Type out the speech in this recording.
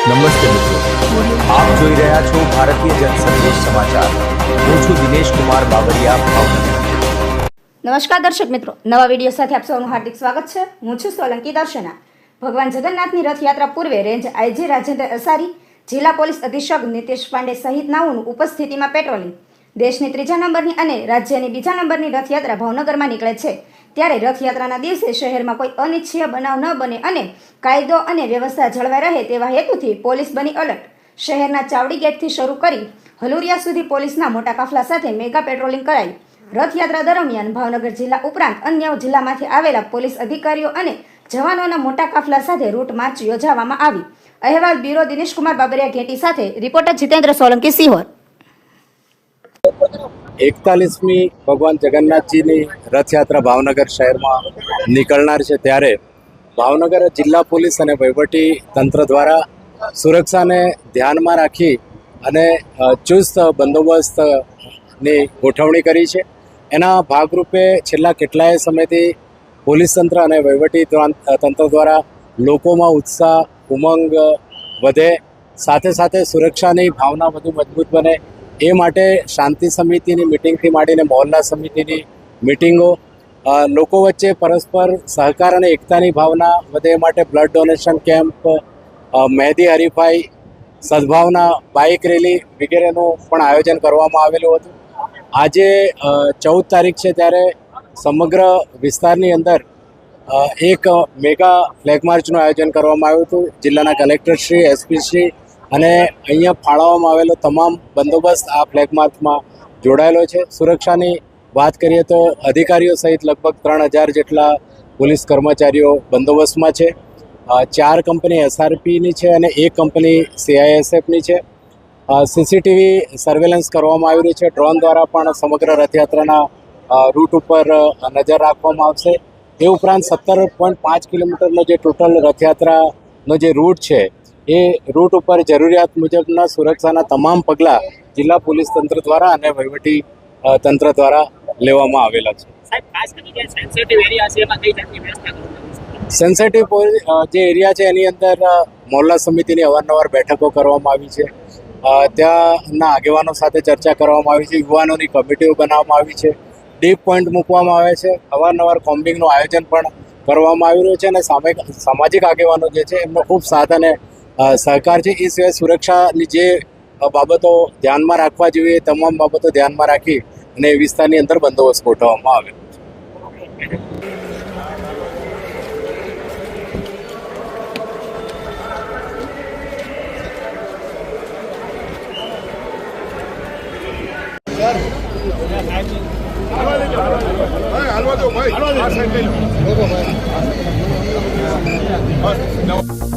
નમસ્તે મિત્રો, આપ જોઈ રહ્યા છો ભારતીય જનસંદેશ સમાચાર. હું છું દિનેશ કુમાર બાબરિયા, ભાવનગર. નમસ્કાર દર્શક મિત્રો, નવા વિડીયો સાથે આપ સૌનું હાર્દિક સ્વાગત છે. હું છું સોલંકી દર્શના. ભગવાન જગન્નાથની રથયાત્રા પૂર્વે રેન્જ આઈજી રાજેન્દ્ર અસારી, જિલ્લા પોલીસ અધિક્ષક નીતિશ પાંડે સહિત નાઓનું ઉપસ્થિતિમાં પેટ્રોલિંગ. દેશની 3જા નંબરની અને રાજ્યની 2જા નંબરની રથયાત્રા ભાવનગરમાં નીકળે છે. ત્યારે રથયાત્રાના દિવસે શહેરમાં કોઈ અનિચ્છનીય બનાવ ન બને અને કાયદો અને વ્યવસ્થા જળવાઈ રહે તેવા હેતુથી પોલીસ બની એલર્ટ. શહેરના ચાવડી ગેટથી શરૂ કરી હલુરિયા સુધી પોલીસના મોટા કાફલા સાથે મેગા પેટ્રોલિંગ કરાઈ. રથયાત્રા દરમિયાન ભાવનગર જિલ્લા ઉપરાંત અન્ય જિલ્લામાંથી આવેલા પોલીસ અધિકારીઓ અને જવાનોના મોટા કાફલા સાથે રૂટ માર્ચ યોજવામાં આવી. અહેવાલ બ્યુરો દિનેશ કુમાર બાબરિયા ઘેટી સાથે રિપોર્ટર જીતેન્દ્ર સોલંકી, સિહોર. 41મી ભગવાન જગન્નાથજીની રથયાત્રા ભાવનગર શહેરમાં નીકળનાર છે, ત્યારે ભાવનગર જિલ્લા પોલીસ અને વહીવટી તંત્ર દ્વારા સુરક્ષાને ધ્યાનમાં રાખી અને ચુસ્ત બંદોબસ્તની ગોઠવણી કરી છે. એના ભાગરૂપે છેલ્લા કેટલાય સમયથી પોલીસ તંત્ર અને વહીવટી તંત્ર દ્વારા લોકોમાં ઉત્સાહ, ઉમંગ વધે, સાથે સાથે સુરક્ષાની ભાવના વધુ મજબૂત બને એ માટે શાંતિ સમિતિની મિટિંગથી માંડીને મહોલ્લા સમિતિની મિટિંગો, લોકો વચ્ચે પરસ્પર સહકાર અને એકતાની ભાવના વધે એ માટે બ્લડ ડોનેશન કેમ્પ, મહેંદી હરીફાઈ, સદભાવના બાઇક રેલી વગેરેનું પણ આયોજન કરવામાં આવેલું હતું. આજે 14 તારીખ છે, ત્યારે સમગ્ર વિસ્તારની અંદર એક મેગા ફ્લેગ માર્ચનું આયોજન કરવામાં આવ્યું હતું. જિલ્લાના કલેક્ટરશ્રી, એસપીશ્રી અને અહીંયા ફાળવવામાં આવેલો તમામ બંદોબસ્ત આ ફ્લેગ માર્ચમાં જોડાયેલો છે. સુરક્ષાની વાત કરીએ તો અધિકારીઓ સહિત લગભગ 3000 જેટલા પોલીસ કર્મચારીઓ બંદોબસ્તમાં છે. 4 કંપની એસઆરપીની છે અને 1 કંપની સીઆઈએસએફની છે. સીસીટીવી સર્વેલન્સ કરવામાં આવી રહી છે. ડ્રોન દ્વારા પણ સમગ્ર રથયાત્રાના રૂટ ઉપર નજર રાખવામાં આવશે. એ ઉપરાંત 17.5 કિલોમીટરનો જે ટોટલ રથયાત્રાનો જે રૂટ છે, એ રૂટ ઉપર જરૂરિયાત મુજબના સુરક્ષાના તમામ પગલાં જિલ્લા પોલીસ તંત્ર દ્વારા અને વહીવટી તંત્ર દ્વારા લેવામાં આવેલા છે. સેન્સિટિવ જે એરિયા છે એની અંદર મહોલ્લા સમિતિની અવારનવાર બેઠકો કરવામાં આવી છે. ત્યાંના આગેવાનો સાથે ચર્ચા કરવામાં આવી છે. યુવાનોની કમિટીઓ બનાવવામાં આવી છે. ડીપ પોઈન્ટ મૂકવામાં આવે છે. અવારનવાર કોમ્બિંગનું આયોજન પણ કરવામાં આવી રહ્યું છે અને સામાજિક આગેવાનો જે છે એમનો ખૂબ સાથ અને સહકાર છે. એ સિવાય સુરક્ષાની જે બાબતો ધ્યાનમાં રાખવા જોઈએ એ તમામ બાબતો ધ્યાનમાં રાખી અને એ વિસ્તારની અંદર બંદોબસ્ત ગોઠવવામાં આવે. હાલવા દો ભાઈ, આ સાઈડ લઈ લો.